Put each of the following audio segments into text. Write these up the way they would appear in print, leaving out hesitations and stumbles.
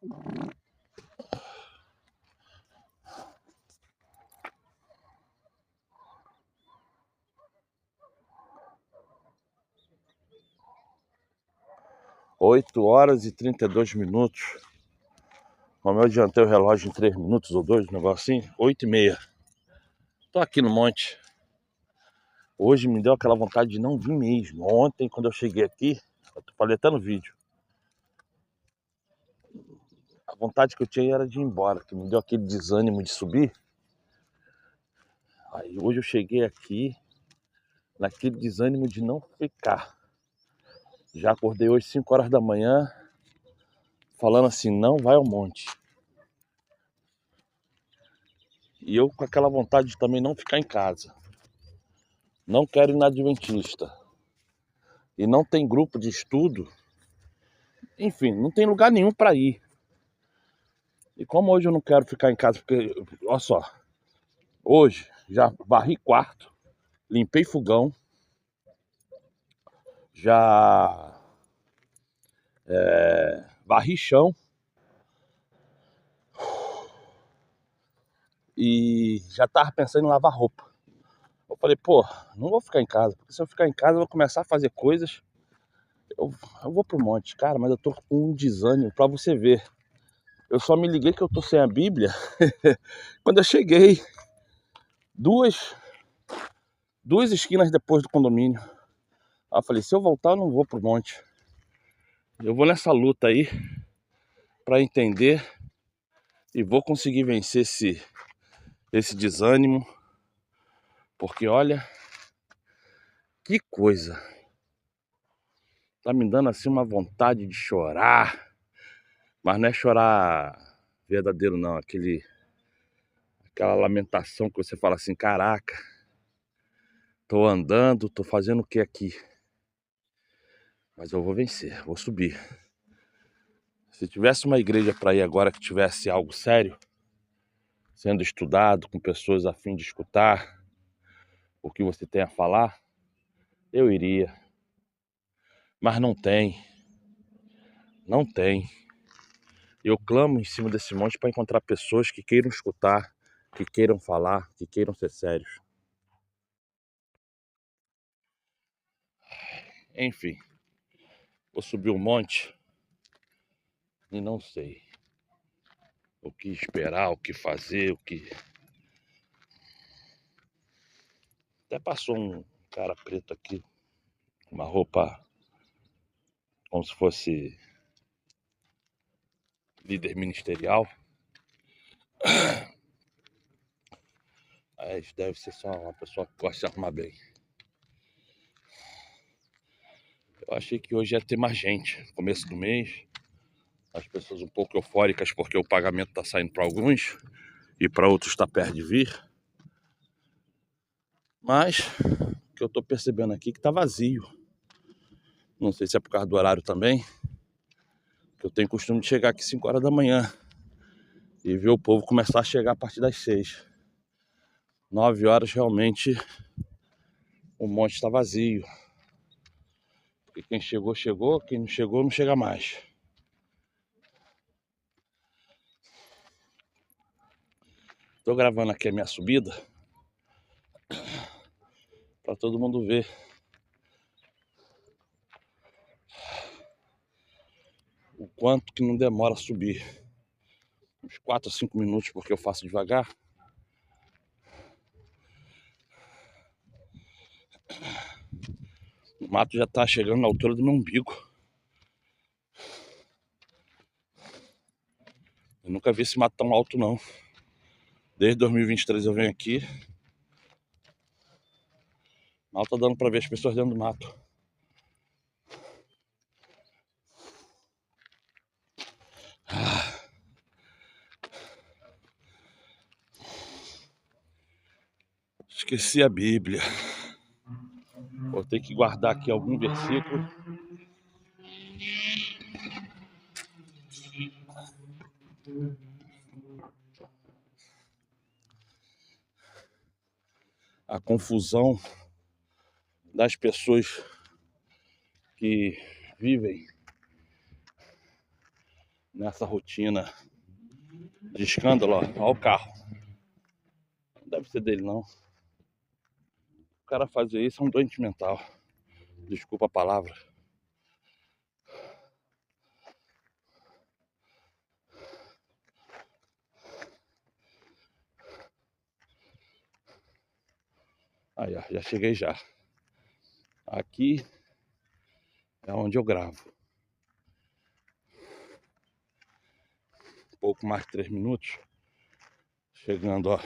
8h32. Como eu adiantei o relógio em 3 minutos ou 2, um negocinho, 8h30. Tô aqui no monte. Hoje me deu aquela vontade de não vir mesmo. Ontem, quando eu cheguei aqui, eu falei até no vídeo, a vontade que eu tinha era de ir embora, que me deu aquele desânimo de subir. Aí hoje eu cheguei aqui, naquele desânimo de não ficar. Já acordei hoje 5 horas da manhã, falando assim, não vai ao monte. E eu com aquela vontade de também não ficar em casa. Não quero ir na Adventista. E não tem grupo de estudo. Enfim, não tem lugar nenhum para ir. E como hoje eu não quero ficar em casa, porque, olha só, hoje já varri quarto, limpei fogão, já varri chão e já tava pensando em lavar roupa. Eu falei, pô, não vou ficar em casa, porque se eu ficar em casa eu vou começar a fazer coisas, eu vou pro monte, cara, mas eu tô com um desânimo pra você ver. Eu só me liguei que eu tô sem a Bíblia quando eu cheguei duas esquinas depois do condomínio. Aí eu falei, se eu voltar eu não vou pro monte. Eu vou nessa luta aí pra entender e vou conseguir vencer esse desânimo. Porque olha, que coisa. Tá me dando assim uma vontade de chorar. Mas não é chorar verdadeiro não, aquela lamentação que você fala assim, caraca, tô andando, tô fazendo o que aqui? Mas eu vou vencer, vou subir. Se tivesse uma igreja para ir agora que tivesse algo sério, sendo estudado, com pessoas a fim de escutar o que você tem a falar, eu iria. Mas não tem. Não tem. Eu clamo em cima desse monte para encontrar pessoas que queiram escutar, que queiram falar, que queiram ser sérios. Enfim, vou subir um monte e não sei o que esperar, o que fazer, o que... Até passou um cara preto aqui, uma roupa como se fosse líder ministerial. Mas deve ser só uma pessoa que gosta de arrumar bem. Eu achei que hoje ia ter mais gente. Começo do mês, as pessoas um pouco eufóricas porque o pagamento está saindo para alguns e para outros está perto de vir. Mas o que eu estou percebendo aqui é que está vazio. Não sei se é por causa do horário também, que eu tenho costume de chegar aqui 5 horas da manhã e ver o povo começar a chegar a partir das 6. 9 horas realmente o monte está vazio. Porque quem chegou, chegou. Quem não chegou, não chega mais. Tô gravando aqui a minha subida para todo mundo ver o quanto que não demora a subir. Uns 4 a 5 minutos, porque eu faço devagar. O mato já tá chegando na altura do meu umbigo. Eu nunca vi esse mato tão alto não. Desde 2023 eu venho aqui. Mal tá dando pra ver as pessoas dentro do mato. Esqueci a Bíblia. Vou ter que guardar aqui algum versículo. A confusão das pessoas que vivem nessa rotina de escândalo. Ó o carro. Não deve ser dele, não. O cara fazer isso é um doente mental. Desculpa a palavra. Aí, ó, já cheguei já. Aqui é onde eu gravo. Pouco mais de 3 minutos. Chegando, ó,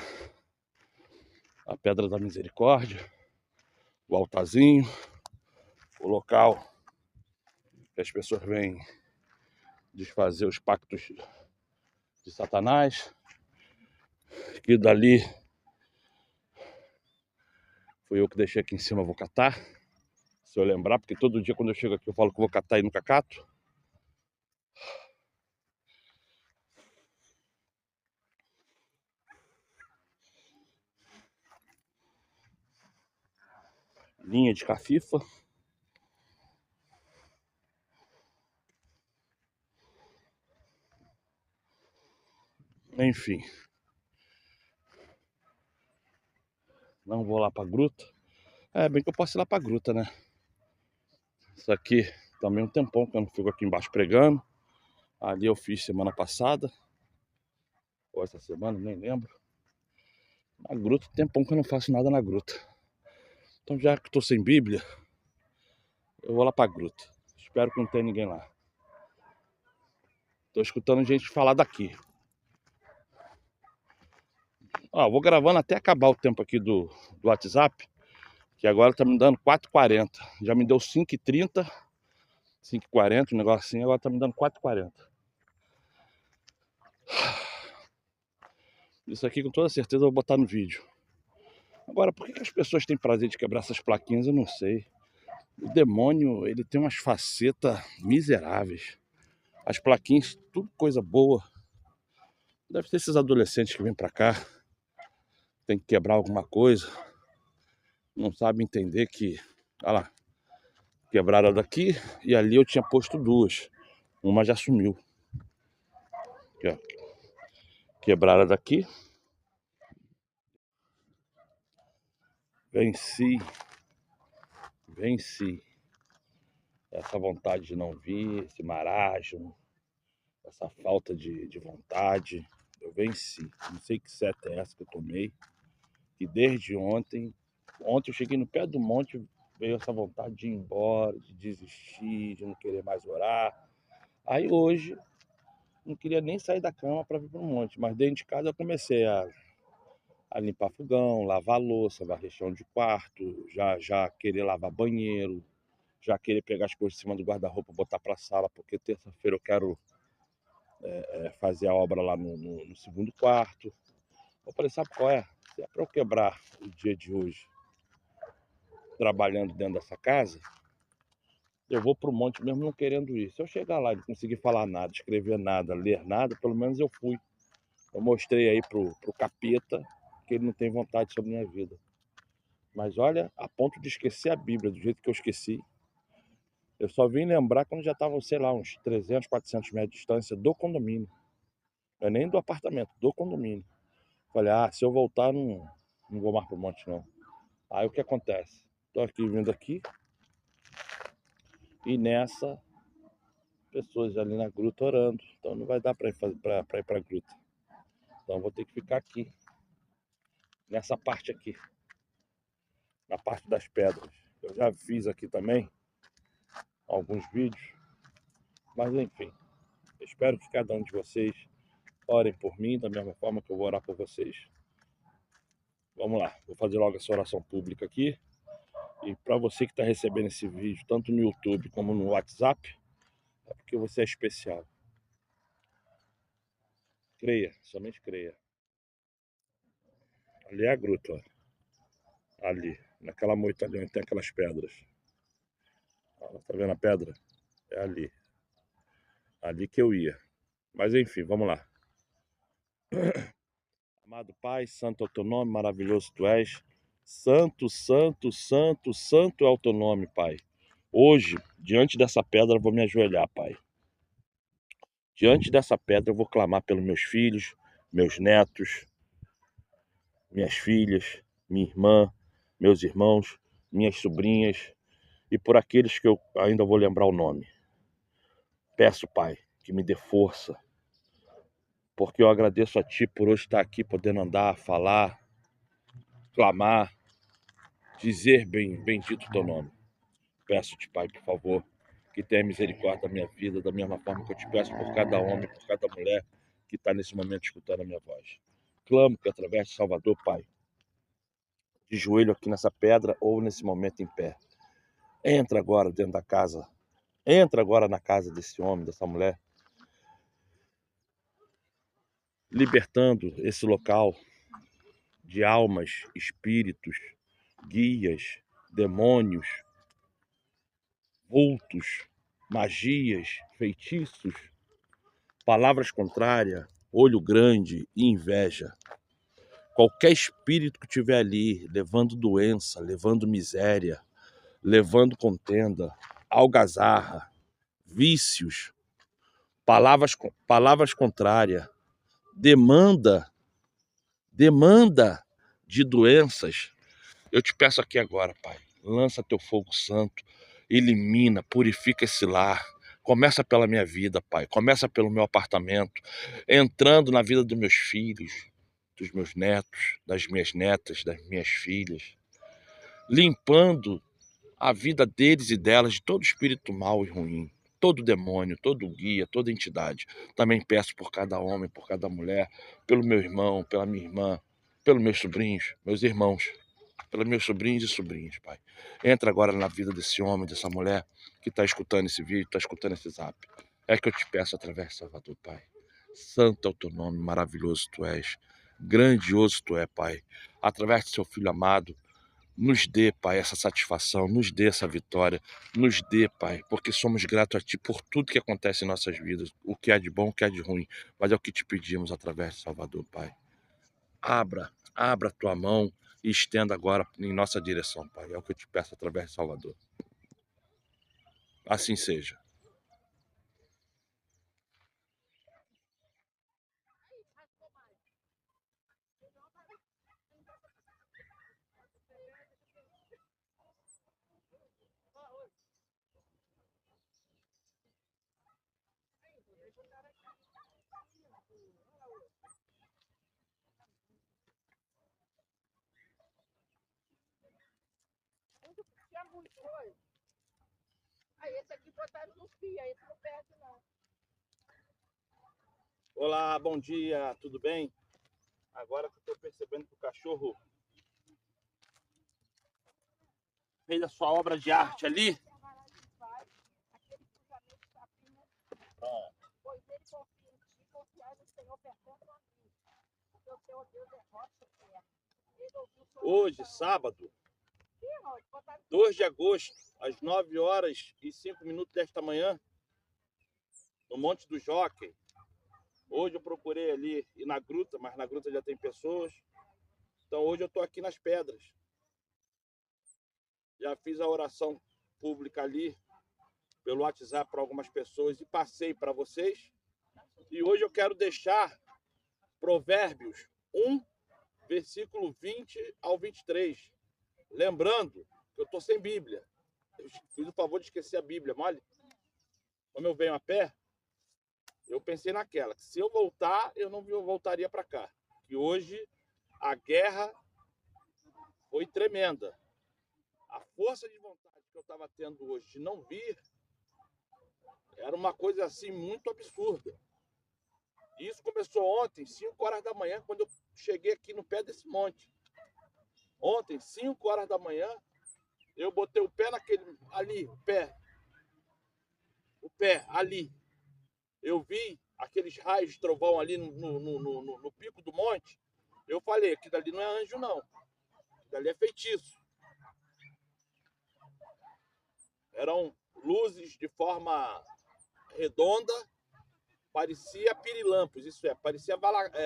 a Pedra da Misericórdia, o altarzinho, o local que as pessoas vêm desfazer os pactos de Satanás. Que dali fui eu que deixei aqui em cima, vou catar. Se eu lembrar, porque todo dia quando eu chego aqui eu falo que vou catar e nunca cato. Linha de cafifa. Enfim. Não vou lá pra gruta. É, bem que eu posso ir lá pra gruta, né? Isso aqui também um tempão que eu não fico aqui embaixo pregando. Ali eu fiz semana passada. Ou essa semana, nem lembro. Na gruta, tempão que eu não faço nada na gruta. Então já que tô sem Bíblia, eu vou lá pra gruta. Espero que não tenha ninguém lá. Tô escutando gente falar daqui. Ó, vou gravando até acabar o tempo aqui do WhatsApp. Que agora tá me dando 4h40. Já me deu 5h30, 5h40, um negócio assim. Agora tá me dando 4h40. Isso aqui com toda certeza eu vou botar no vídeo. Agora, por que as pessoas têm prazer de quebrar essas plaquinhas? Eu não sei. O demônio, ele tem umas facetas miseráveis. As plaquinhas, tudo coisa boa. Deve ter esses adolescentes que vêm pra cá, tem que quebrar alguma coisa. Não sabe entender que... Olha lá. Quebraram daqui e ali eu tinha posto duas. Uma já sumiu. Aqui, ó. Quebraram daqui. Venci essa vontade de não vir, esse marasmo, essa falta de vontade. Eu venci. Não sei que seta é essa que eu tomei. E desde ontem eu cheguei no pé do monte, veio essa vontade de ir embora, de desistir, de não querer mais orar. Aí hoje, não queria nem sair da cama para vir para o monte, mas dentro de casa eu comecei a limpar fogão, lavar louça, varrer chão de quarto, já querer lavar banheiro, já querer pegar as coisas de cima do guarda-roupa, botar para a sala, porque terça-feira eu quero fazer a obra lá no segundo quarto. Eu falei, sabe qual é? Se é para eu quebrar o dia de hoje trabalhando dentro dessa casa, eu vou pro monte mesmo não querendo ir. Se eu chegar lá e não conseguir falar nada, escrever nada, ler nada, pelo menos eu fui. Eu mostrei aí pro capeta que ele não tem vontade sobre minha vida. Mas olha, a ponto de esquecer a Bíblia do jeito que eu esqueci, eu só vim lembrar quando já estavam, sei lá, uns 300, 400 metros de distância do condomínio. Não é nem do apartamento, do condomínio. Falei, se eu voltar, não vou mais pro monte, não. Aí o que acontece? Tô aqui, vindo aqui, e nessa, pessoas ali na gruta orando. Então não vai dar para ir pra gruta. Então vou ter que ficar aqui, nessa parte aqui, na parte das pedras. Eu já fiz aqui também alguns vídeos, mas enfim, espero que cada um de vocês orem por mim da mesma forma que eu vou orar por vocês. Vamos lá, vou fazer logo essa oração pública aqui. E para você que está recebendo esse vídeo, tanto no YouTube como no WhatsApp, é porque você é especial. Creia, somente creia. Ali é a gruta, ó. Ali, naquela moita ali onde tem aquelas pedras. Ó, tá vendo a pedra? É ali. Ali que eu ia. Mas enfim, vamos lá. Amado Pai, santo é o teu nome, maravilhoso tu és. Santo, santo, santo, santo é o teu nome, Pai. Hoje, diante dessa pedra, eu vou me ajoelhar, Pai. Diante dessa pedra eu vou clamar pelos meus filhos, meus netos, minhas filhas, minha irmã, meus irmãos, minhas sobrinhas e por aqueles que eu ainda vou lembrar o nome. Peço, Pai, que me dê força, porque eu agradeço a Ti por hoje estar aqui podendo andar, falar, clamar, dizer bendito Teu nome. Peço-te, Pai, por favor, que tenha misericórdia da minha vida, da mesma forma que eu te peço por cada homem, por cada mulher que está nesse momento escutando a minha voz. Clamo que através de Salvador, Pai, de joelho aqui nessa pedra ou nesse momento em pé. Entra agora dentro da casa. Entra agora na casa desse homem, dessa mulher, libertando esse local de almas, espíritos, guias, demônios, vultos, magias, feitiços, palavras contrárias, olho grande e inveja. Qualquer espírito que estiver ali, levando doença, levando miséria, levando contenda, algazarra, vícios, palavras contrárias, demanda de doenças, eu te peço aqui agora, Pai, lança teu fogo santo, elimina, purifica esse lar. Começa pela minha vida, Pai. Começa pelo meu apartamento, entrando na vida dos meus filhos, dos meus netos, das minhas netas, das minhas filhas, limpando a vida deles e delas de todo espírito mau e ruim, todo demônio, todo guia, toda entidade. Também peço por cada homem, por cada mulher, pelo meu irmão, pela minha irmã, pelos meus sobrinhos, meus irmãos, pelos meus sobrinhos e sobrinhas, Pai. Entra agora na vida desse homem, dessa mulher que está escutando esse vídeo, está escutando esse zap. É que eu te peço através de Salvador, Pai. Santo é o teu nome, maravilhoso tu és, grandioso tu é, Pai. Através do seu Filho amado, nos dê, Pai, essa satisfação, nos dê essa vitória, nos dê, Pai, porque somos gratos a Ti por tudo que acontece em nossas vidas, o que há de bom, o que há de ruim, mas é o que te pedimos através de Salvador, Pai. Abra a Tua mão e estenda agora em nossa direção, Pai, é o que eu te peço através de Salvador. Assim seja. Olá, bom dia, tudo bem? Agora que eu estou percebendo que o cachorro fez a sua obra de arte ali. Hoje, sábado, 2 de agosto, às 9h05 desta manhã, no Monte do Jockey. Hoje eu procurei ali ir na gruta, mas na gruta já tem pessoas. Então hoje eu estou aqui nas pedras. Já fiz a oração pública ali pelo WhatsApp para algumas pessoas e passei para vocês. E hoje eu quero deixar Provérbios 1, versículo 20 ao 23. Lembrando que eu estou sem Bíblia. Eu fiz o favor de esquecer a Bíblia, mole? Como eu venho a pé, eu pensei naquela, que se eu voltar, eu não voltaria para cá. Que hoje a guerra foi tremenda. A força de vontade que eu estava tendo hoje de não vir era uma coisa assim muito absurda. E isso começou ontem, 5 horas da manhã, quando eu cheguei aqui no pé desse monte. Ontem, 5 horas da manhã, eu botei o pé naquele ali, o pé ali. Eu vi aqueles raios de trovão ali no pico do monte. Eu falei, aquilo dali não é anjo, não. Aquilo dali é feitiço. Eram luzes de forma redonda, parecia pirilampos, isso é, parecia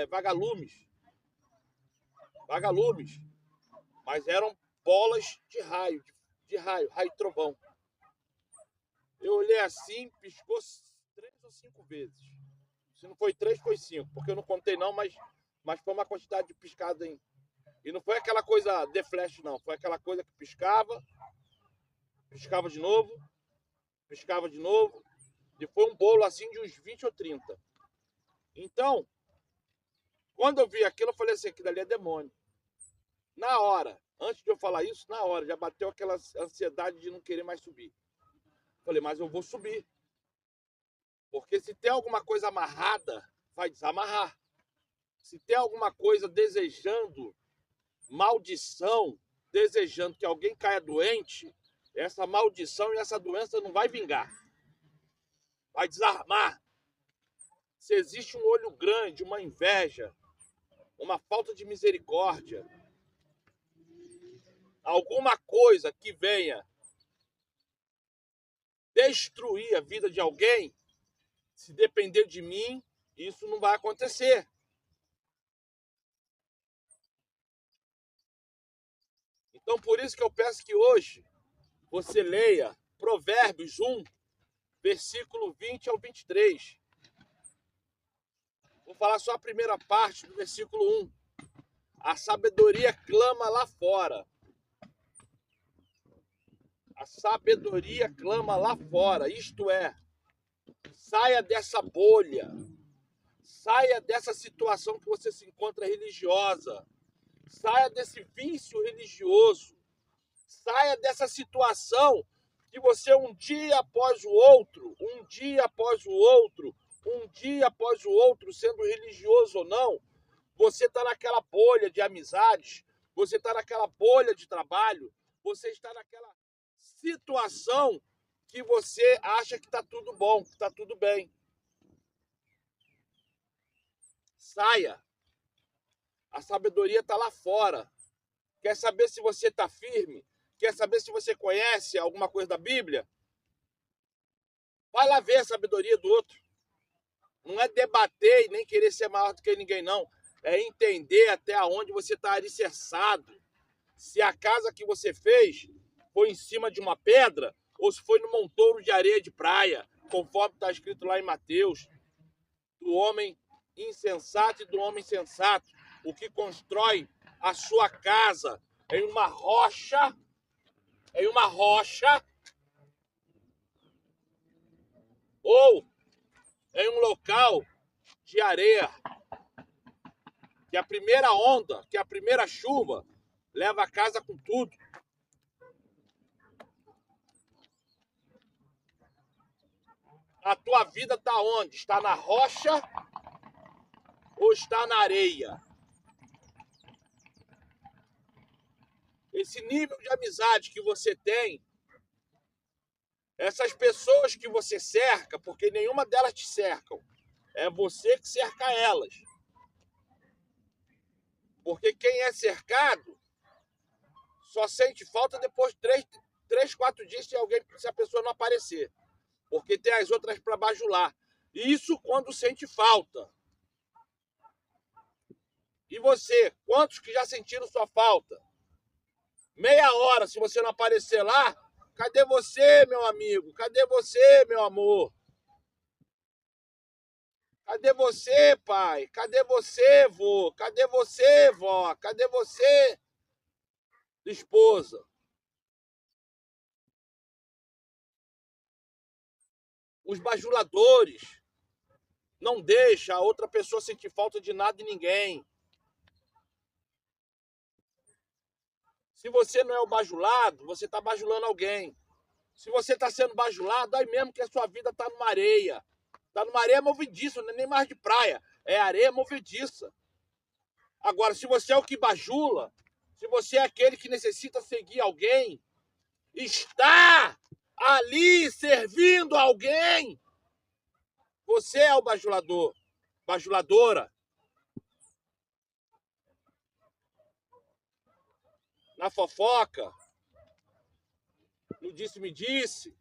vagalumes. Vagalumes. Mas eram bolas de raio de trovão. Eu olhei assim, piscou 3 ou ou 5 vezes. Se não foi 3, foi 5, porque eu não contei não, mas foi uma quantidade de piscada em... E não foi aquela coisa de flash, não. Foi aquela coisa que piscava de novo, piscava de novo, e foi um bolo assim de uns 20 ou 30. Então, quando eu vi aquilo, eu falei assim, aquilo ali é demônio. Na hora, antes de eu falar isso, na hora, já bateu aquela ansiedade de não querer mais subir. Falei, mas eu vou subir. Porque se tem alguma coisa amarrada, vai desamarrar. Se tem alguma coisa desejando maldição, desejando que alguém caia doente, essa maldição e essa doença não vai vingar. Vai desarmar. Se existe um olho grande, uma inveja, uma falta de misericórdia, alguma coisa que venha destruir a vida de alguém, se depender de mim, isso não vai acontecer. Então, por isso que eu peço que hoje você leia Provérbios 1, versículo 20 ao 23. Vou falar só a primeira parte do versículo 1. A sabedoria clama lá fora. A sabedoria clama lá fora. Isto é, saia dessa bolha. Saia dessa situação que você se encontra religiosa. Saia desse vício religioso. Saia dessa situação que você um dia após o outro, sendo religioso ou não, você está naquela bolha de amizades, você está naquela bolha de trabalho, você está naquela situação que você acha que está tudo bom, que está tudo bem. Saia. A sabedoria está lá fora. Quer saber se você está firme? Quer saber se você conhece alguma coisa da Bíblia? Vai lá ver a sabedoria do outro. Não é debater e nem querer ser maior do que ninguém, não. É entender até onde você está alicerçado. Se a casa que você fez foi em cima de uma pedra ou se foi no montouro de areia de praia, conforme está escrito lá em Mateus. Do homem insensato e do homem sensato. O que constrói a sua casa em uma rocha, ou em um local de areia, que a primeira onda, que a primeira chuva leva a casa com tudo. A tua vida está onde? Está na rocha ou está na areia? Esse nível de amizade que você tem, essas pessoas que você cerca, porque nenhuma delas te cercam, é você que cerca elas. Porque quem é cercado só sente falta depois de 3, 4 dias se a pessoa não aparecer. Porque tem as outras para bajular. Isso quando sente falta. E você, quantos que já sentiram sua falta? Meia hora, se você não aparecer lá, cadê você, meu amigo? Cadê você, meu amor? Cadê você, pai? Cadê você, vô? Cadê você, vó? Cadê você, esposa? Os bajuladores não deixam a outra pessoa sentir falta de nada e ninguém. Se você não é o bajulado, você está bajulando alguém. Se você está sendo bajulado, aí mesmo que a sua vida está numa areia. Está numa areia movediça, não é nem mais de praia. É areia movediça. Agora, se você é o que bajula, se você é aquele que necessita seguir alguém, está ali servindo alguém, você é o bajulador, bajuladora. Na fofoca, no disse-me-disse,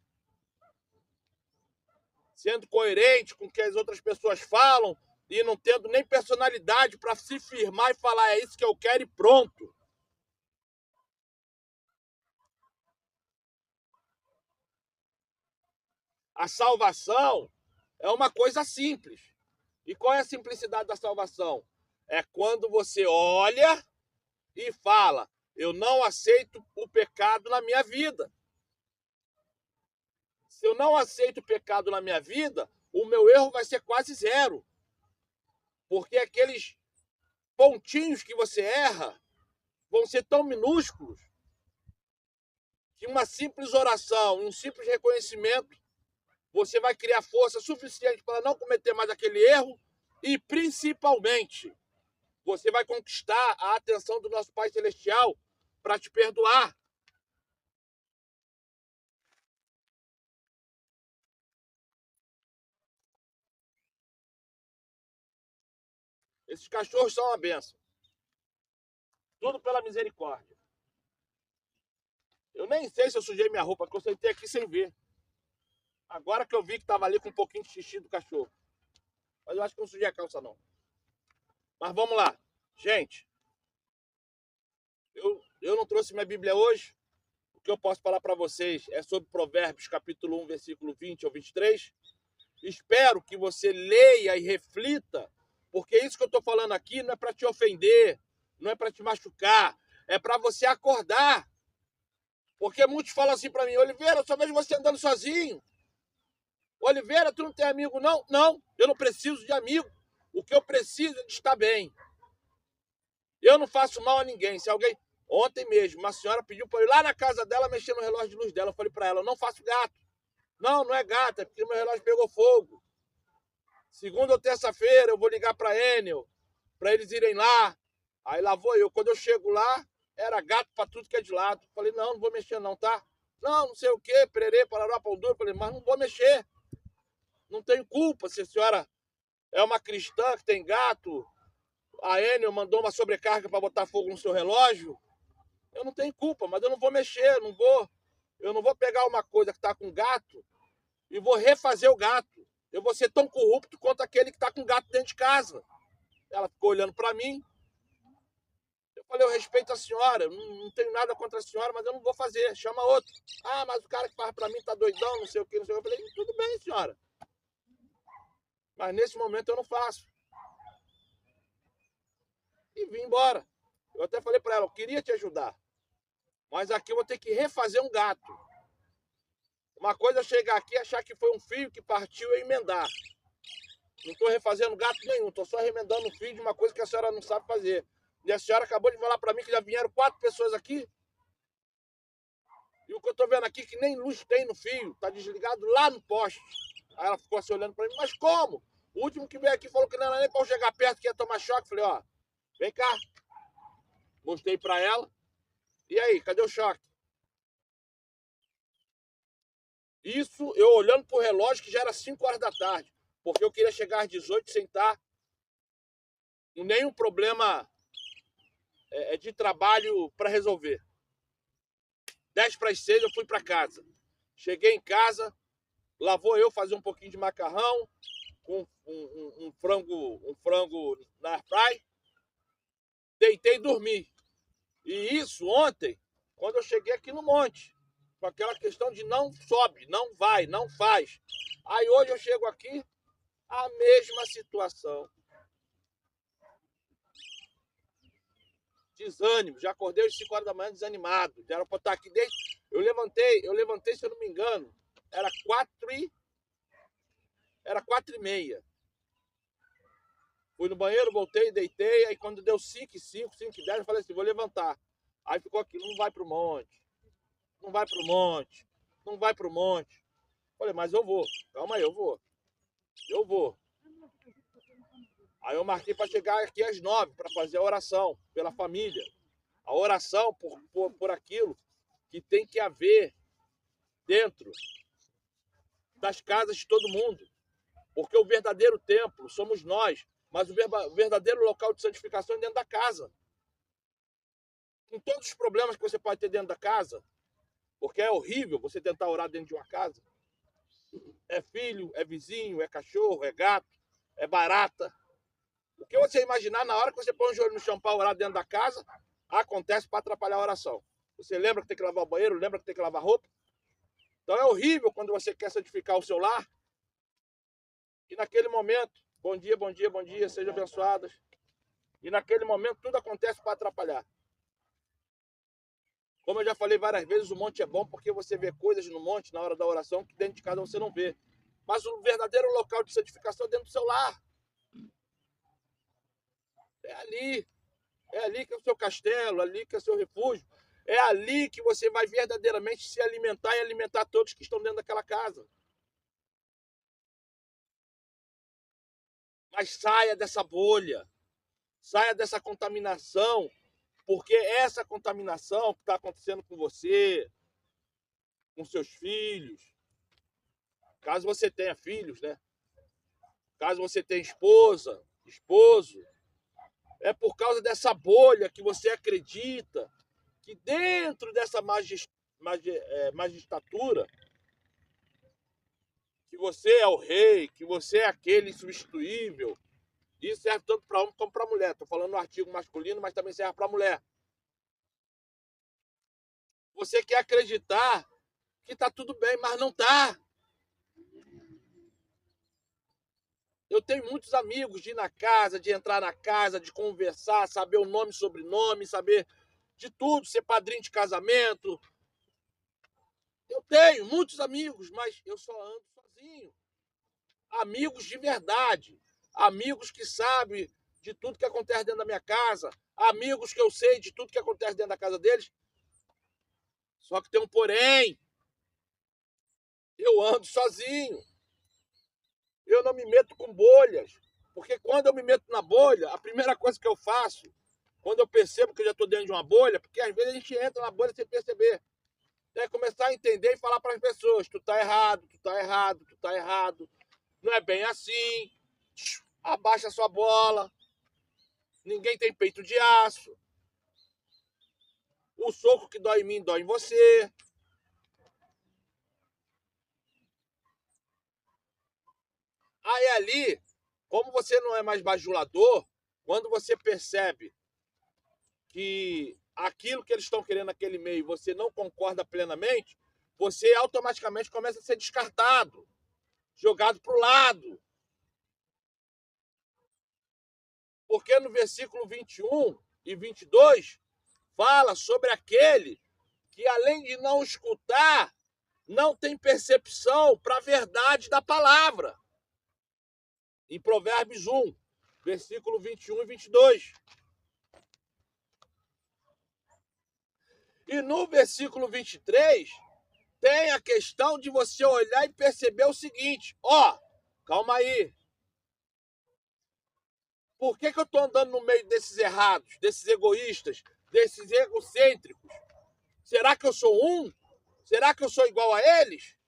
sendo coerente com o que as outras pessoas falam e não tendo nem personalidade para se firmar e falar, é isso que eu quero e pronto. A salvação É uma coisa simples. E qual é a simplicidade da salvação? É quando você olha e fala: eu não aceito o pecado na minha vida. Se eu não aceito o pecado na minha vida, o meu erro vai ser quase zero. Porque aqueles pontinhos que você erra vão ser tão minúsculos que uma simples oração, um simples reconhecimento, você vai criar força suficiente para não cometer mais aquele erro e, principalmente, você vai conquistar a atenção do nosso Pai Celestial para te perdoar. Esses cachorros são uma bênção. Tudo pela misericórdia. Eu nem sei se eu sujei minha roupa, porque eu sentei aqui sem ver. Agora que eu vi que estava ali com um pouquinho de xixi do cachorro. Mas eu acho que não sujei a calça, não. Mas vamos lá. Gente, eu não trouxe minha Bíblia hoje. O que eu posso falar para vocês é sobre Provérbios, capítulo 1, versículo 20 ao 23. Espero que você leia e reflita, porque isso que eu estou falando aqui não é para te ofender, não é para te machucar, é para você acordar. Porque muitos falam assim para mim: Oliveira, eu só vejo você andando sozinho. Oliveira, tu não tem amigo, não? Não, eu não preciso de amigo. O que eu preciso é de estar bem. Eu não faço mal a ninguém. Se alguém... Ontem mesmo, uma senhora pediu para eu ir lá na casa dela mexer no relógio de luz dela. Eu falei para ela: eu não faço gato. Não, não é gato, é porque meu relógio pegou fogo. Segunda ou terça-feira eu vou ligar para Enel, para eles irem lá. Aí lá vou eu. Quando eu chego lá, era gato para tudo que é de lado. Falei: não, não vou mexer não, tá? Não, não sei o quê, pererê, parará, pão duro. Falei: mas não vou mexer. Não tenho culpa se a senhora é uma cristã que tem gato. A Enel mandou uma sobrecarga para botar fogo no seu relógio. Eu não tenho culpa, mas eu não vou mexer, eu não vou pegar uma coisa que está com gato e vou refazer o gato. Eu vou ser tão corrupto quanto aquele que está com gato dentro de casa. Ela ficou olhando para mim. Eu falei: eu respeito a senhora, não tenho nada contra a senhora, mas eu não vou fazer, chama outro. Ah, mas o cara que faz para mim tá doidão, não sei o que, não sei o que. Eu falei: tudo bem, senhora. Mas nesse momento eu não faço. E vim embora. Eu até falei para ela: eu queria te ajudar, mas aqui eu vou ter que refazer um gato. Uma coisa é chegar aqui e achar que foi um fio que partiu e emendar. Não estou refazendo gato nenhum, estou só remendando o fio de uma coisa que a senhora não sabe fazer. E a senhora acabou de falar para mim que já vieram 4 pessoas aqui. E o que eu estou vendo aqui é que nem luz tem no fio, está desligado lá no poste. Aí ela ficou assim olhando para mim: mas como? O último que veio aqui falou que não era nem para eu chegar perto que ia tomar choque. Falei: ó, vem cá. Mostrei para ela. E aí, cadê o choque? Isso eu olhando pro relógio que já era 5 horas da tarde. Porque eu queria chegar às 18 sem estar com nenhum problema de trabalho para resolver. 10 para as 6 eu fui para casa. Cheguei em casa, lá vou eu fazer um pouquinho de macarrão com um frango na airfry. Deitei e dormi. E isso ontem, quando eu cheguei aqui no monte, com aquela questão de não sobe, não vai, não faz. Aí hoje eu chego aqui, a mesma situação. Desânimo, já acordei às 5 horas da manhã desanimado. Já era para estar aqui desde... Eu levantei, se eu não me engano, era 4h30. Fui no banheiro, voltei, deitei, aí quando deu 5h05, 5h10, eu falei assim: vou levantar. Aí ficou aqui: não vai pro monte, não vai pro monte, não vai pro monte. Falei: mas eu vou, calma aí, eu vou. Aí eu marquei para chegar aqui às 9 para fazer a oração pela família. A oração por aquilo que tem que haver dentro das casas de todo mundo. Porque o verdadeiro templo somos nós, mas o verdadeiro local de santificação é dentro da casa. Com todos os problemas que você pode ter dentro da casa, porque é horrível você tentar orar dentro de uma casa. É filho, é vizinho, é cachorro, é gato, é barata. O que você imaginar na hora que você põe o joelho no chão para orar dentro da casa, acontece para atrapalhar a oração. Você lembra que tem que lavar o banheiro, lembra que tem que lavar roupa? Então é horrível quando você quer santificar o seu lar E naquele momento, bom dia, bom dia, bom dia, sejam abençoadas. E naquele momento tudo acontece para atrapalhar. Como eu já falei várias vezes, o monte é bom porque você vê coisas no monte na hora da oração que dentro de casa você não vê. Mas o verdadeiro local de santificação é dentro do seu lar. É ali. É ali que é o seu castelo, ali que é o seu refúgio. É ali que você vai verdadeiramente se alimentar e alimentar todos que estão dentro daquela casa. Mas saia dessa bolha. Saia dessa contaminação. Porque essa contaminação que está acontecendo com você, com seus filhos, caso você tenha filhos, né? Caso você tenha esposa, esposo, é por causa dessa bolha que você acredita que dentro dessa magistratura, que você é o rei, que você é aquele insubstituível. Isso serve tanto para homem como para mulher. Estou falando no artigo masculino, mas também serve para mulher. Você quer acreditar que está tudo bem, mas não está. Eu tenho muitos amigos de ir na casa, de entrar na casa, de conversar, saber o nome, sobrenome, saber de tudo, ser padrinho de casamento. Eu tenho muitos amigos, mas eu só ando sozinho. Amigos de verdade. Amigos que sabem de tudo que acontece dentro da minha casa. Amigos que eu sei de tudo que acontece dentro da casa deles. Só que tem um porém. Eu ando sozinho. Eu não me meto com bolhas. Porque quando eu me meto na bolha, a primeira coisa que eu faço, quando eu percebo que eu já estou dentro de uma bolha, porque às vezes a gente entra na bolha sem perceber, é começar a entender e falar para as pessoas: tu tá errado, tu tá errado, tu tá errado. Não é bem assim. Abaixa a sua bola. Ninguém tem peito de aço. O soco que dói em mim, dói em você. Aí ali, como você não é mais bajulador, quando você percebe que aquilo que eles estão querendo naquele meio você não concorda plenamente, você automaticamente começa a ser descartado, jogado para o lado. Porque no versículo 21 e 22 fala sobre aquele que, além de não escutar, não tem percepção para a verdade da palavra. Em Provérbios 1, versículo 21 e 22. E no versículo 23, tem a questão de você olhar e perceber o seguinte: calma aí. Por que eu estou andando no meio desses errados, desses egoístas, desses egocêntricos? Será que eu sou um? Será que eu sou igual a eles?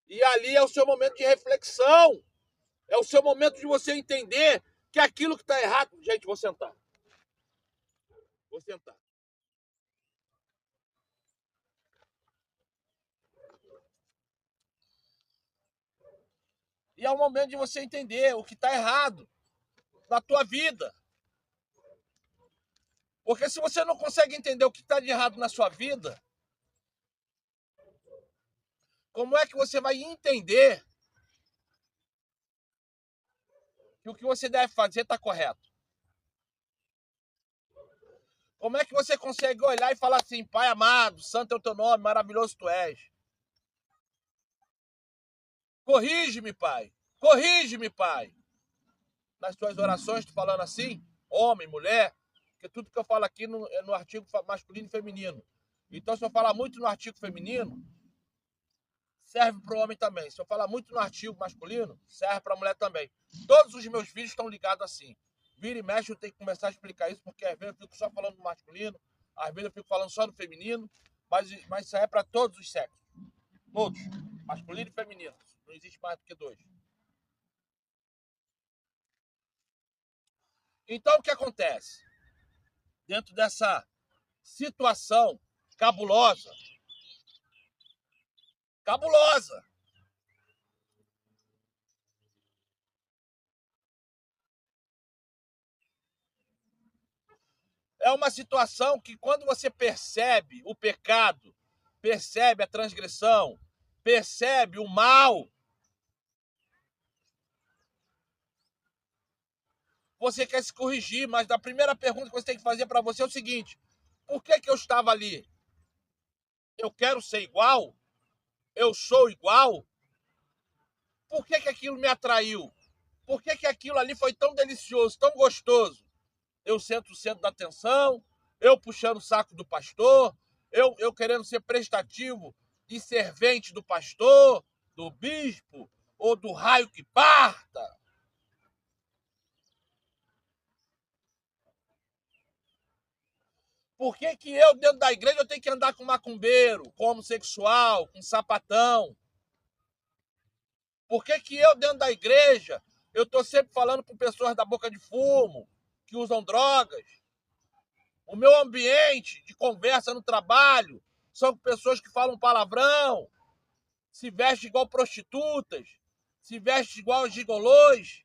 E ali é o seu momento de reflexão. É o seu momento de você entender que aquilo que está errado... Gente, vou sentar. Vou sentar. E é o momento de você entender o que está errado na tua vida. Porque se você não consegue entender o que está de errado na sua vida, como é que você vai entender que o que você deve fazer está correto? Como é que você consegue olhar e falar assim: Pai amado, santo é o teu nome, maravilhoso tu és. Corrige-me, Pai. Corrige-me, Pai. Nas tuas orações, tu falando assim, homem, mulher, porque tudo que eu falo aqui é no artigo masculino e feminino. Então, se eu falar muito no artigo feminino, serve para o homem também. Se eu falar muito no artigo masculino, serve para a mulher também. Todos os meus vídeos estão ligados assim. Vira e mexe, eu tenho que começar a explicar isso, porque às vezes eu fico só falando no masculino, às vezes eu fico falando só no feminino, mas isso é para todos os sexos. Todos. Masculino e feminino. Não existe mais do que dois. Então, o que acontece? Dentro dessa situação cabulosa, é uma situação que, quando você percebe o pecado, percebe a transgressão, percebe o mal, você quer se corrigir, mas a primeira pergunta que você tem que fazer para você é o seguinte: por que eu estava ali? Eu quero ser igual? Eu sou igual? Por que aquilo me atraiu? Por que aquilo ali foi tão delicioso, tão gostoso? Eu sento o centro da atenção, eu puxando o saco do pastor, eu querendo ser prestativo e servente do pastor, do bispo ou do raio que parta. Por que eu, dentro da igreja, eu tenho que andar com macumbeiro, com homossexual, com sapatão? Por que eu, dentro da igreja, eu estou sempre falando com pessoas da boca de fumo, que usam drogas? O meu ambiente de conversa no trabalho são pessoas que falam palavrão, se vestem igual prostitutas, se vestem igual gigolôs.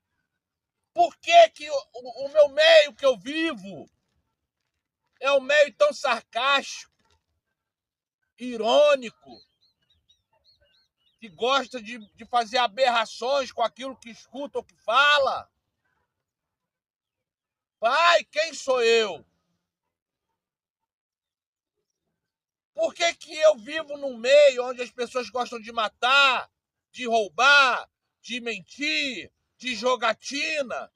Por que o meu meio que eu vivo é um meio tão sarcástico, irônico, que gosta de fazer aberrações com aquilo que escuta ou que fala? Pai, quem sou eu? Por que eu vivo num meio onde as pessoas gostam de matar, de roubar, de mentir, de jogatina?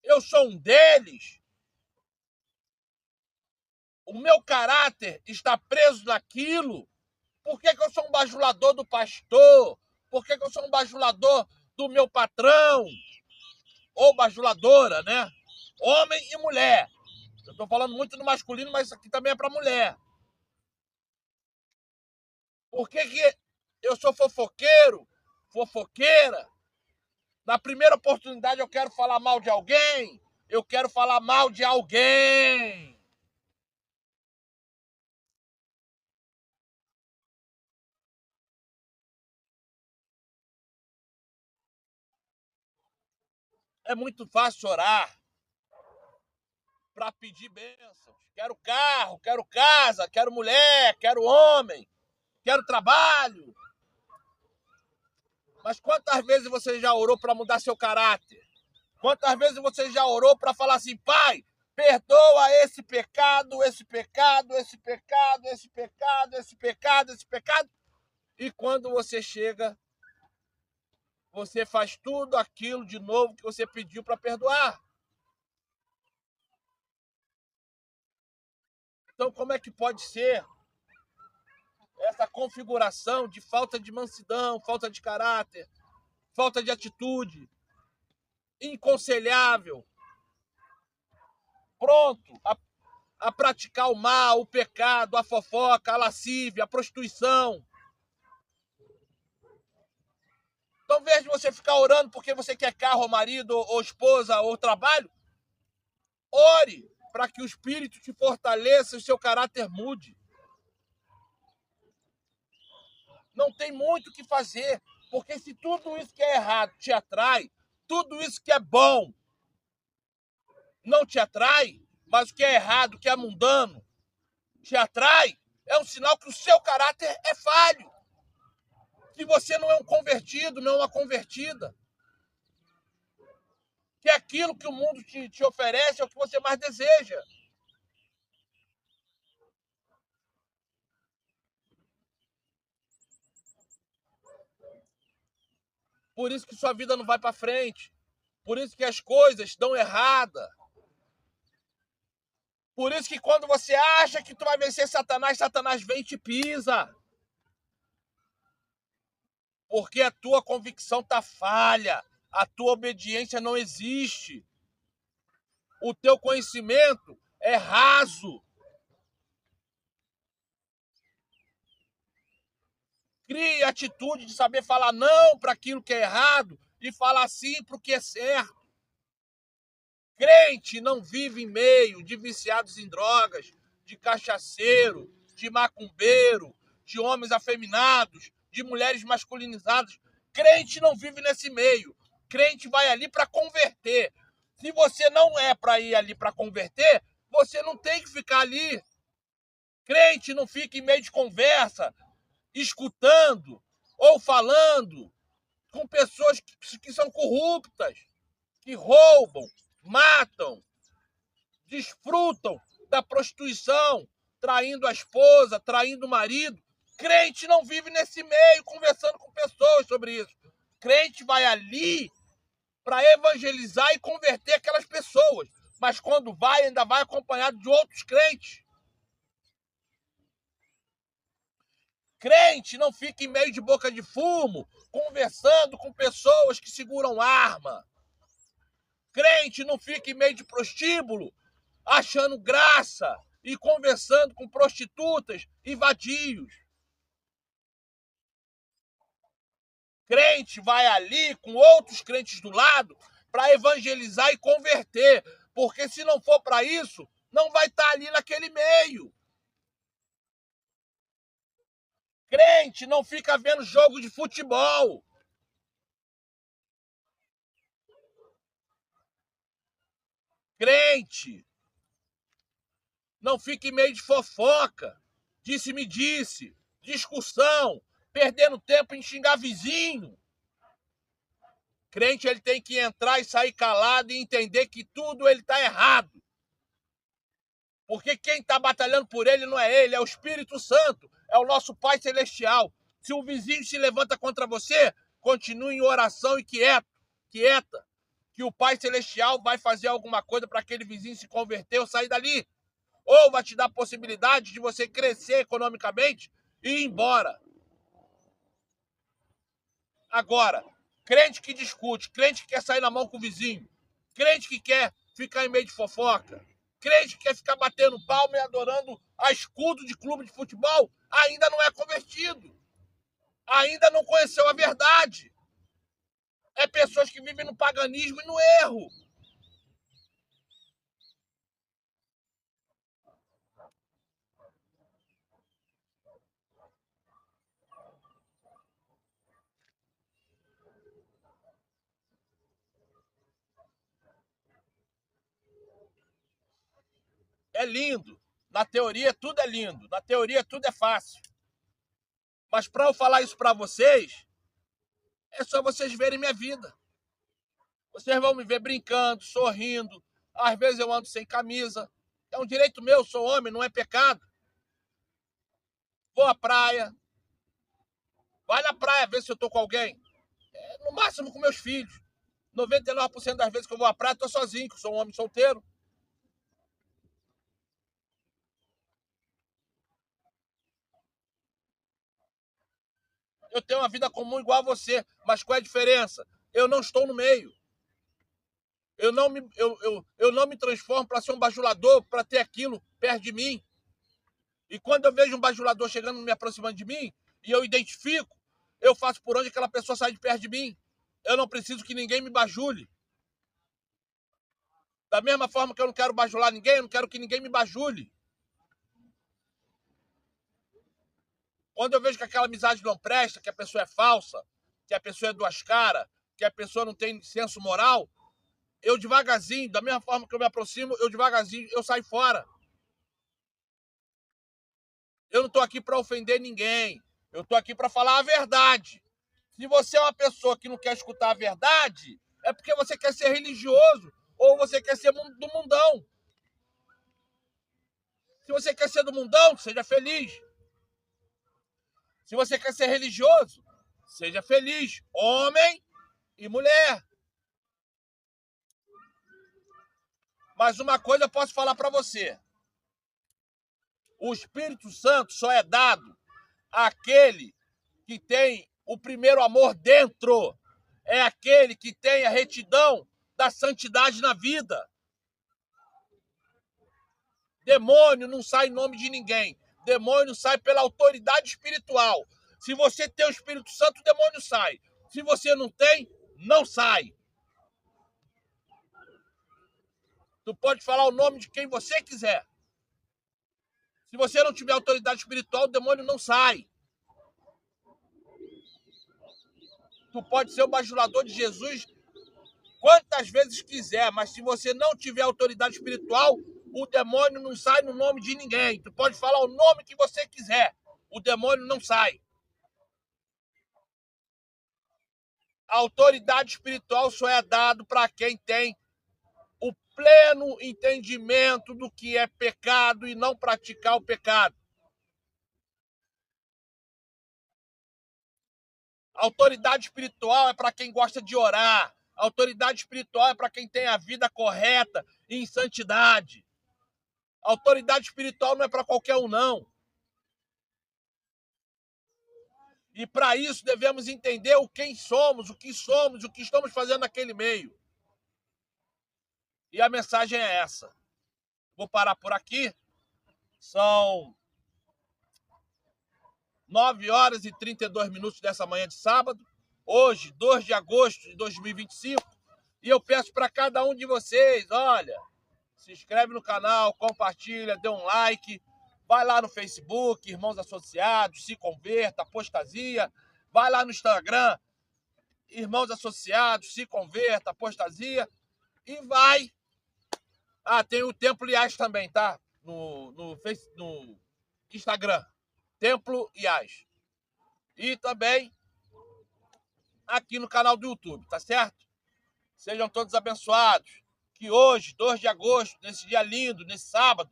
Eu sou um deles. O meu caráter está preso naquilo. Por que eu sou um bajulador do pastor? Por que eu sou um bajulador do meu patrão? Ou bajuladora, né? Homem e mulher. Eu estou falando muito no masculino, mas isso aqui também é para mulher. Por que eu sou fofoqueiro, fofoqueira? Na primeira oportunidade eu quero falar mal de alguém. Eu quero falar mal de alguém. É muito fácil orar para pedir bênçãos. Quero carro, quero casa, quero mulher, quero homem, quero trabalho. Mas quantas vezes você já orou para mudar seu caráter? Quantas vezes você já orou para falar assim: Pai, perdoa esse pecado, esse pecado, esse pecado, esse pecado, esse pecado, esse pecado? E quando você chega, você faz tudo aquilo de novo que você pediu para perdoar. Então, como é que pode ser essa configuração de falta de mansidão, falta de caráter, falta de atitude, inconselhável, pronto a praticar o mal, o pecado, a fofoca, a lascívia, a prostituição? Então, ao invés de você ficar orando porque você quer carro, ou marido, ou esposa, ou trabalho, ore para que o Espírito te fortaleça e o seu caráter mude. Não tem muito o que fazer, porque se tudo isso que é errado te atrai, tudo isso que é bom não te atrai, mas o que é errado, o que é mundano, te atrai, é um sinal que o seu caráter é falho. Que você não é um convertido, não é uma convertida. Que aquilo que o mundo te oferece é o que você mais deseja. Por isso que sua vida não vai para frente. Por isso que as coisas dão errada. Por isso que quando você acha que tu vai vencer Satanás, Satanás vem e te pisa. Porque a tua convicção está falha. A tua obediência não existe. O teu conhecimento é raso. Crie a atitude de saber falar não para aquilo que é errado e falar sim para o que é certo. Crente não vive em meio de viciados em drogas, de cachaceiro, de macumbeiro, de homens afeminados, de mulheres masculinizadas. Crente não vive nesse meio. Crente vai ali para converter. Se você não é para ir ali para converter, você não tem que ficar ali. Crente não fica em meio de conversa, escutando ou falando com pessoas que são corruptas. que roubam, matam, desfrutam da prostituição, traindo a esposa, traindo o marido. Crente não vive nesse meio conversando com pessoas sobre isso. Crente vai ali para evangelizar e converter aquelas pessoas. Mas quando vai, ainda vai acompanhado de outros crentes. Crente não fica em meio de boca de fumo, conversando com pessoas que seguram arma. Crente não fica em meio de prostíbulo, achando graça e conversando com prostitutas e vadios. Crente vai ali com outros crentes do lado para evangelizar e converter, porque se não for para isso, não vai estar ali naquele meio. Crente não fica vendo jogo de futebol. Crente não fica em meio de fofoca, disse-me disse, discussão, perdendo tempo em xingar vizinho. Crente ele tem que entrar e sair calado e entender que tudo ele está errado. Porque quem está batalhando por ele não é ele, é o Espírito Santo, é o nosso Pai Celestial. Se o vizinho se levanta contra você, continue em oração e quieta, que o Pai Celestial vai fazer alguma coisa para aquele vizinho se converter ou sair dali. Ou vai te dar a possibilidade de você crescer economicamente e ir embora. Agora, crente que discute, crente que quer sair na mão com o vizinho, crente que quer ficar em meio de fofoca, crente que quer ficar batendo palma e adorando a escudo de clube de futebol, ainda não é convertido. Ainda não conheceu a verdade. É pessoas que vivem no paganismo e no erro. É lindo. Na teoria tudo é lindo. Na teoria tudo é fácil. Mas para eu falar isso para vocês, é só vocês verem minha vida. Vocês vão me ver brincando, sorrindo. Às vezes eu ando sem camisa. É um direito meu, sou homem, não é pecado. Vou à praia. Vai na praia ver se eu tô com alguém. No máximo com meus filhos. 99% das vezes que eu vou à praia, tô sozinho, que eu sou um homem solteiro. Eu tenho uma vida comum igual a você, mas qual é a diferença? Eu não estou no meio. Eu não me transformo para ser um bajulador, para ter aquilo perto de mim. E quando eu vejo um bajulador chegando, me aproximando de mim, e eu identifico, eu faço por onde aquela pessoa sai de perto de mim. Eu não preciso que ninguém me bajule. Da mesma forma que eu não quero bajular ninguém, eu não quero que ninguém me bajule. Quando eu vejo que aquela amizade não presta, que a pessoa é falsa, que a pessoa é duas caras, que a pessoa não tem senso moral, eu devagarzinho, da mesma forma que eu me aproximo, eu devagarzinho, eu saio fora. Eu não estou aqui para ofender ninguém. Eu estou aqui para falar a verdade. Se você é uma pessoa que não quer escutar a verdade, é porque você quer ser religioso ou você quer ser do mundão. Se você quer ser do mundão, seja feliz. Se você quer ser religioso, seja feliz. Homem e mulher. Mas uma coisa eu posso falar para você. O Espírito Santo só é dado àquele que tem o primeiro amor dentro. É aquele que tem a retidão da santidade na vida. Demônio não sai em nome de ninguém. Demônio sai pela autoridade espiritual. Se você tem o Espírito Santo, o demônio sai. Se você não tem, não sai. Tu pode falar o nome de quem você quiser. Se você não tiver autoridade espiritual, o demônio não sai. Tu pode ser o bajulador de Jesus quantas vezes quiser, mas se você não tiver autoridade espiritual, o demônio não sai no nome de ninguém. Tu pode falar o nome que você quiser, o demônio não sai. A autoridade espiritual só é dado para quem tem o pleno entendimento do que é pecado e não praticar o pecado. A autoridade espiritual é para quem gosta de orar. A autoridade espiritual é para quem tem a vida correta e em santidade. A autoridade espiritual não é para qualquer um, não. E para isso devemos entender o que somos, o que estamos fazendo naquele meio. E a mensagem é essa. Vou parar por aqui. São 9 horas e 32 minutos dessa manhã de sábado. Hoje, 2 de agosto de 2025. E eu peço para cada um de vocês, olha, se inscreve no canal, compartilha, dê um like. Vai lá no Facebook, Irmãos Associados, Se Converta, Apostasia. Vai lá no Instagram, Irmãos Associados, Se Converta, Apostasia. E vai. Tem o Templo IAS também, tá? No Instagram. Templo IAS. E também aqui no canal do YouTube, tá certo? Sejam todos abençoados. Que hoje, 2 de agosto, nesse dia lindo, nesse sábado,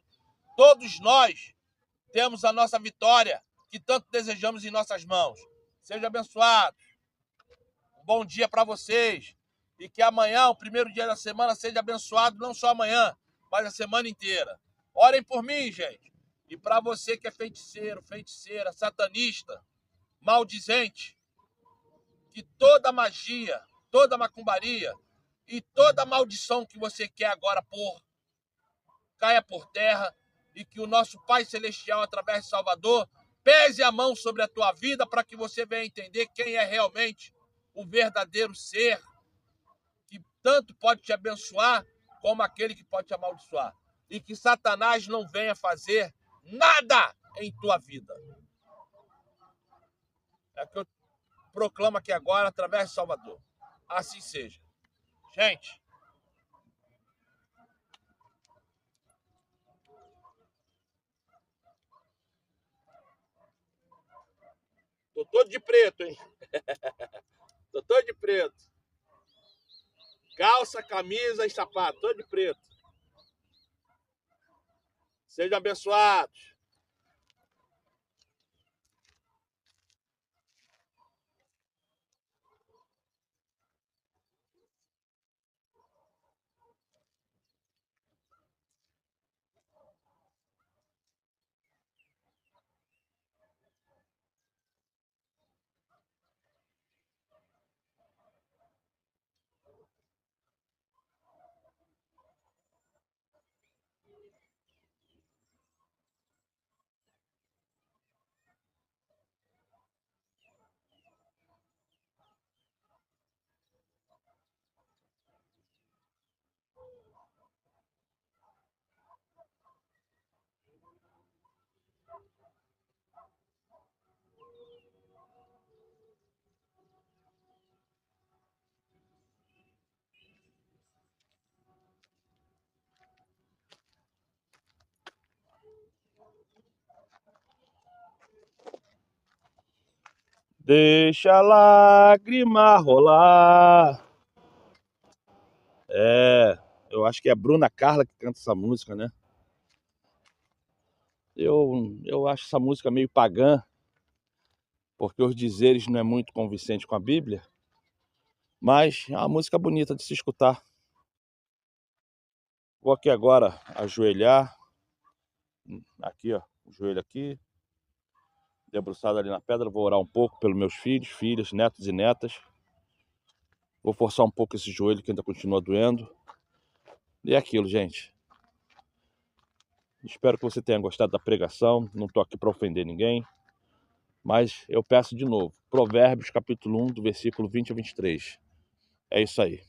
todos nós temos a nossa vitória que tanto desejamos em nossas mãos. Sejam abençoados. Um bom dia para vocês. E que amanhã, o primeiro dia da semana, seja abençoado, não só amanhã, mas a semana inteira. Orem por mim, gente. E para você que é feiticeiro, feiticeira, satanista, maldizente, que toda magia, toda macumbaria e toda maldição que você quer agora pôr, caia por terra e que o nosso Pai Celestial, através de Salvador, pese a mão sobre a tua vida para que você venha entender quem é realmente o verdadeiro ser que tanto pode te abençoar como aquele que pode te amaldiçoar. E que Satanás não venha fazer nada em tua vida. É o que eu proclamo aqui agora através de Salvador. Assim seja. Gente, tô todo de preto, hein? Tô todo de preto. Calça, camisa e sapato, todo de preto. Sejam abençoados. Deixa a lágrima rolar. Eu acho que é a Bruna Carla que canta essa música, né? Eu acho essa música meio pagã, porque os dizeres não é muito convincente com a Bíblia, mas é uma música bonita de se escutar. Vou aqui agora ajoelhar, aqui ó, o joelho aqui, debruçado ali na pedra, vou orar um pouco pelos meus filhos, filhas, netos e netas. Vou forçar um pouco esse joelho que ainda continua doendo. E é aquilo, gente. Espero que você tenha gostado da pregação. Não estou aqui para ofender ninguém. Mas eu peço de novo. Provérbios capítulo 1, do versículo 20 a 23. É isso aí.